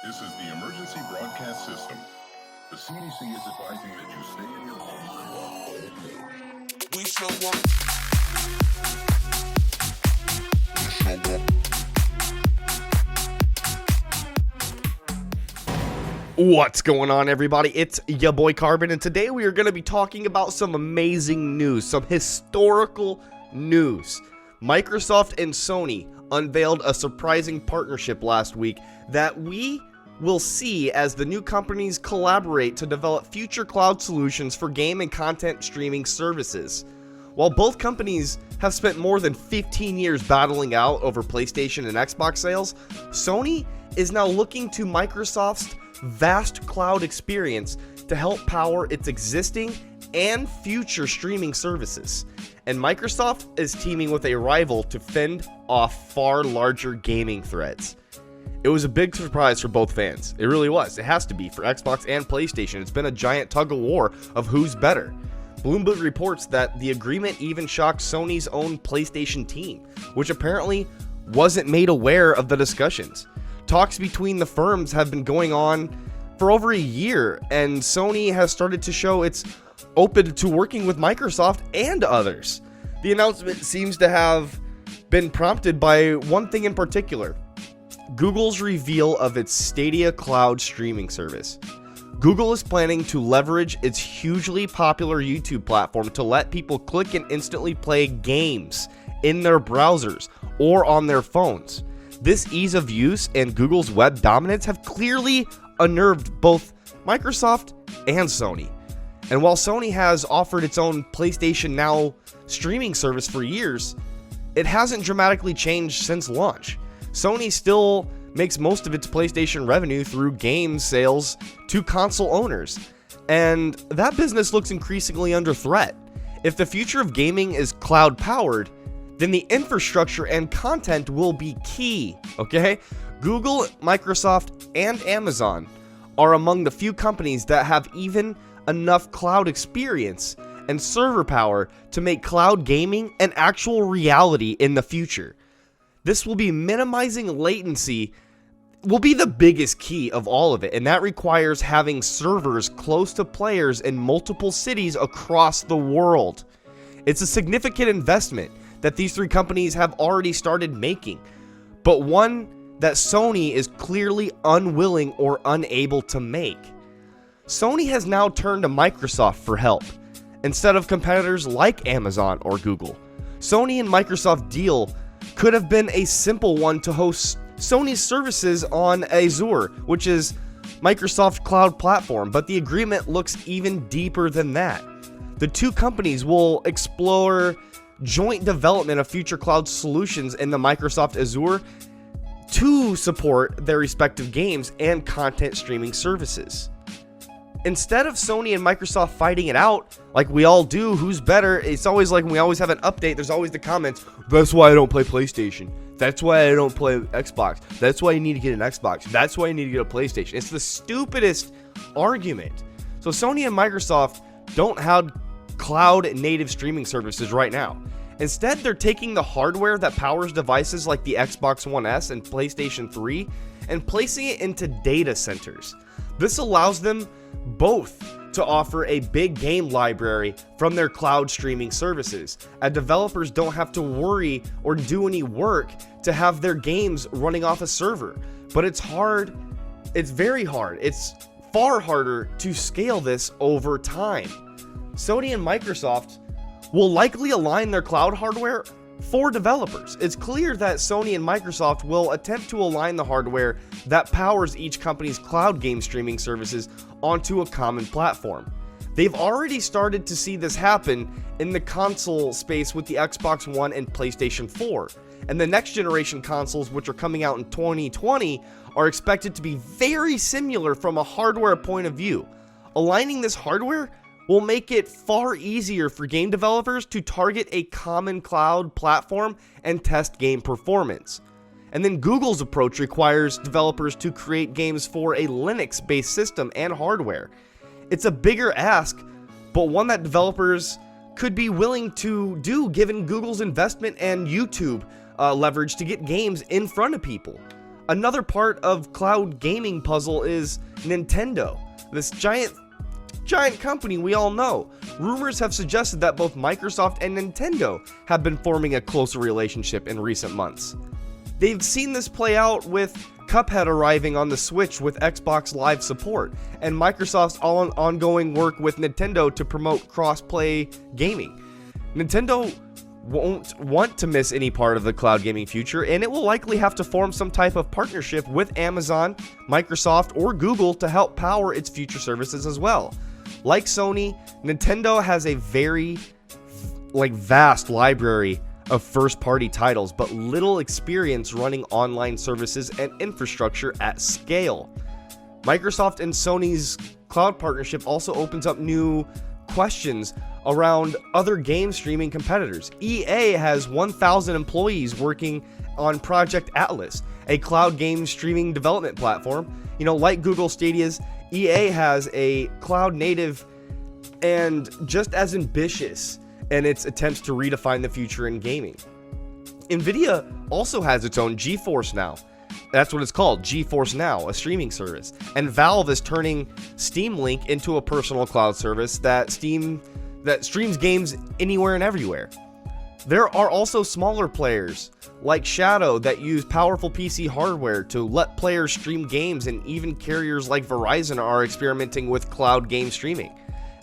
This is the emergency broadcast system. The CDC is advising that you stay in your home. We show up. What's going on, everybody? It's your boy Carbon, and today we are going to be talking about some amazing news, some historical news. Microsoft and Sony unveiled a surprising partnership last week that we will see as the new companies collaborate to develop future cloud solutions for game and content streaming services. While both companies have spent more than 15 years battling out over PlayStation and Xbox sales, Sony is now looking to Microsoft's vast cloud experience to help power its existing and future streaming services. And Microsoft is teaming with a rival to fend off far larger gaming threats. It was a big surprise for both fans. It really was. It has to be for Xbox and PlayStation. It's been a giant tug of war of who's better. Bloomberg reports that the agreement even shocked Sony's own PlayStation team, which apparently wasn't made aware of the discussions. Talks between the firms have been going on for over a year, and Sony has started to show it's open to working with Microsoft and others. The announcement seems to have been prompted by one thing in particular: Google's reveal of its Stadia cloud streaming service. Google is planning to leverage its hugely popular YouTube platform to let people click and instantly play games in their browsers or on their phones. This ease of use and Google's web dominance have clearly unnerved both Microsoft and Sony. And while Sony has offered its own PlayStation Now streaming service for years, it hasn't dramatically changed since launch. Sony still makes most of its PlayStation revenue through game sales to console owners, and that business looks increasingly under threat. If the future of gaming is cloud powered, then the infrastructure and content will be key, okay? Google, Microsoft, and Amazon are among the few companies that have even enough cloud experience and server power to make cloud gaming an actual reality in the future. This will be minimizing latency, will be the biggest key of all of it, and that requires having servers close to players in multiple cities across the world. It's a significant investment that these three companies have already started making, but one that Sony is clearly unwilling or unable to make. Sony has now turned to Microsoft for help, instead of competitors like Amazon or Google. Sony and Microsoft deal could have been a simple one to host Sony's services on Azure, which is Microsoft's cloud platform, but the agreement looks even deeper than that. The two companies will explore joint development of future cloud solutions in the Microsoft Azure to support their respective games and content streaming services. Instead of Sony and Microsoft fighting it out like we all do, who's better, it's always like when we always have an update, there's always the comments, that's why I don't play PlayStation. That's why I don't play Xbox. That's why you need to get an Xbox. That's why you need to get a PlayStation. It's the stupidest argument. So Sony and Microsoft don't have cloud native streaming services right now. Instead, they're taking the hardware that powers devices like the Xbox One S and PlayStation 3 and placing it into data centers. This allows them both to offer a big game library from their cloud streaming services, and developers don't have to worry or do any work to have their games running off a server. But it's hard, it's very hard, it's far harder to scale this over time. Sony and Microsoft will likely align their cloud hardware for developers. It's clear that Sony and Microsoft will attempt to align the hardware that powers each company's cloud game streaming services onto a common platform. They've already started to see this happen in the console space with the Xbox One and PlayStation 4. And the next generation consoles, which are coming out in 2020, are expected to be very similar from a hardware point of view. Aligning this hardware will make it far easier for game developers to target a common cloud platform and test game performance. And then Google's approach requires developers to create games for a Linux-based system and hardware. It's a bigger ask, but one that developers could be willing to do given Google's investment and YouTube leverage to get games in front of people. Another part of cloud gaming puzzle is Nintendo, this giant company we all know. Rumors have suggested that both Microsoft and Nintendo have been forming a closer relationship in recent months. They've seen this play out with Cuphead arriving on the Switch with Xbox Live support, and Microsoft's ongoing work with Nintendo to promote cross-play gaming. Nintendo won't want to miss any part of the cloud gaming future, and it will likely have to form some type of partnership with Amazon, Microsoft, or Google to help power its future services as well. Like Sony, Nintendo has a very vast library of first-party titles, but little experience running online services and infrastructure at scale. Microsoft and Sony's cloud partnership also opens up new questions around other game streaming competitors. EA has 1,000 employees working on Project Atlas, a cloud game streaming development platform. Like Google Stadia's, EA has a cloud native and just as ambitious in its attempts to redefine the future in gaming. Nvidia also has its own GeForce Now. That's what it's called, GeForce Now, a streaming service. And Valve is turning Steam Link into a personal cloud service that streams games anywhere and everywhere. There are also smaller players like Shadow that use powerful PC hardware to let players stream games, and even carriers like Verizon are experimenting with cloud game streaming.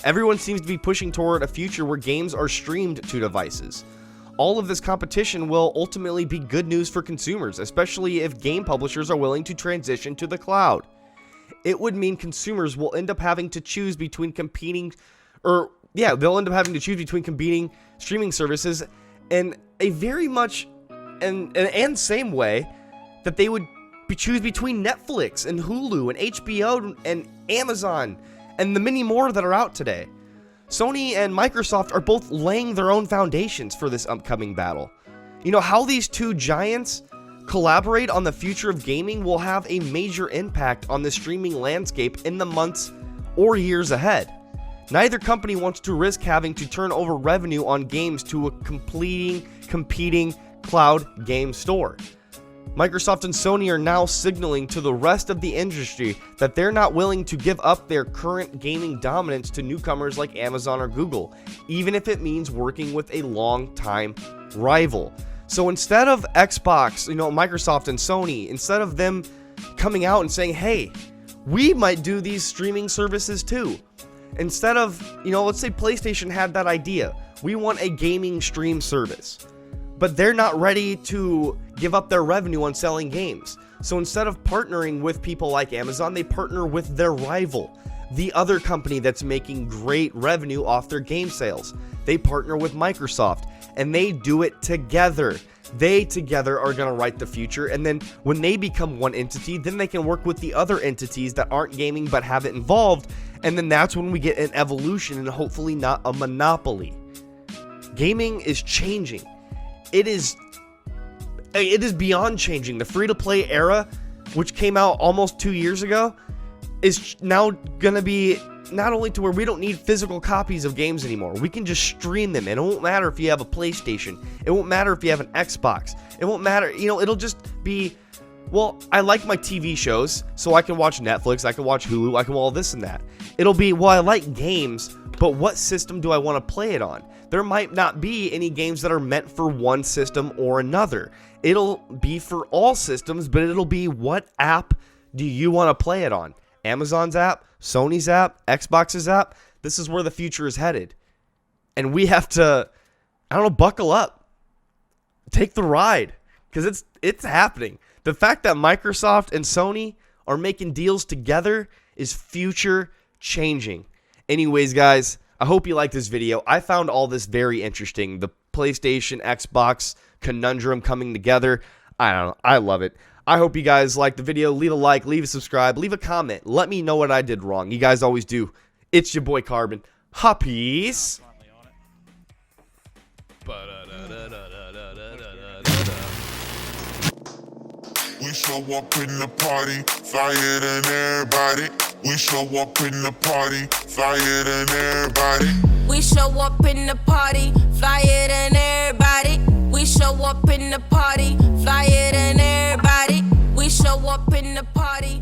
Everyone seems to be pushing toward a future where games are streamed to devices. All of this competition will ultimately be good news for consumers, especially if game publishers are willing to transition to the cloud. It would mean consumers will end up having to choose between competing streaming services in a very much and same way that they would choose between Netflix and Hulu and HBO and Amazon and the many more that are out today. Sony and Microsoft are both laying their own foundations for this upcoming battle. How these two giants collaborate on the future of gaming will have a major impact on the streaming landscape in the months or years ahead. Neither company wants to risk having to turn over revenue on games to a competing cloud game store. Microsoft and Sony are now signaling to the rest of the industry that they're not willing to give up their current gaming dominance to newcomers like Amazon or Google, even if it means working with a long-time rival. So instead of Xbox, Microsoft and Sony, instead of them coming out and saying, hey, we might do these streaming services too. Instead of, let's say PlayStation had that idea. We want a gaming stream service. But they're not ready to give up their revenue on selling games. So instead of partnering with people like Amazon, they partner with their rival, the other company that's making great revenue off their game sales. They partner with Microsoft, and they do it together. They together are going to write the future, and then when they become one entity, then they can work with the other entities that aren't gaming but have it involved, and then that's when we get an evolution and hopefully not a monopoly. Gaming is changing. It is beyond changing. The free-to-play era, which came out almost 2 years ago, is now going to be not only to where we don't need physical copies of games anymore. We can just stream them, and it won't matter if you have a PlayStation. It won't matter if you have an Xbox. It won't matter. It'll just be, well, I like my TV shows, so I can watch Netflix, I can watch Hulu, I can all this and that. It'll be, well, I like games, but what system do I want to play it on? There might not be any games that are meant for one system or another. It'll be for all systems, but it'll be, what app do you want to play it on? Amazon's app, Sony's app, Xbox's app. This is where the future is headed. And we have to, buckle up. Take the ride, because it's happening. The fact that Microsoft and Sony are making deals together is future changing. Anyways, guys, I hope you liked this video. I found all this very interesting. The PlayStation, Xbox conundrum coming together. I love it. I hope you guys liked the video. Leave a like, leave a subscribe, leave a comment. Let me know what I did wrong. You guys always do. It's your boy Carbon. Peace. We show up in the party, flyer than everybody. We show up in the party, flyer than everybody. We show up in the party, flyer than everybody. We show up in the party, flyer than everybody. We show in the party.